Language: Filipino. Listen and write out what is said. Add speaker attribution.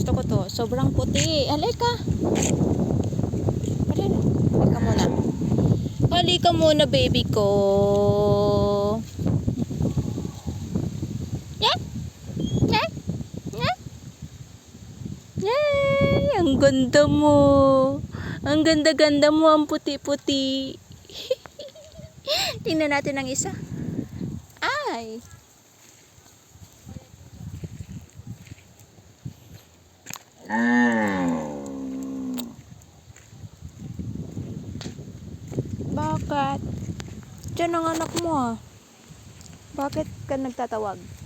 Speaker 1: Gusto ko to. Sobrang puti. Halika. Halika muna. Halika muna, baby ko. Yeah. Yeah. Yeah. Yay! Ang ganda mo. Ang ganda-ganda mo. Ang puti-puti. Tingnan natin ang isa. Ay. Bakit? Diyan ang anak mo ah. Bakit ka nagtatawag?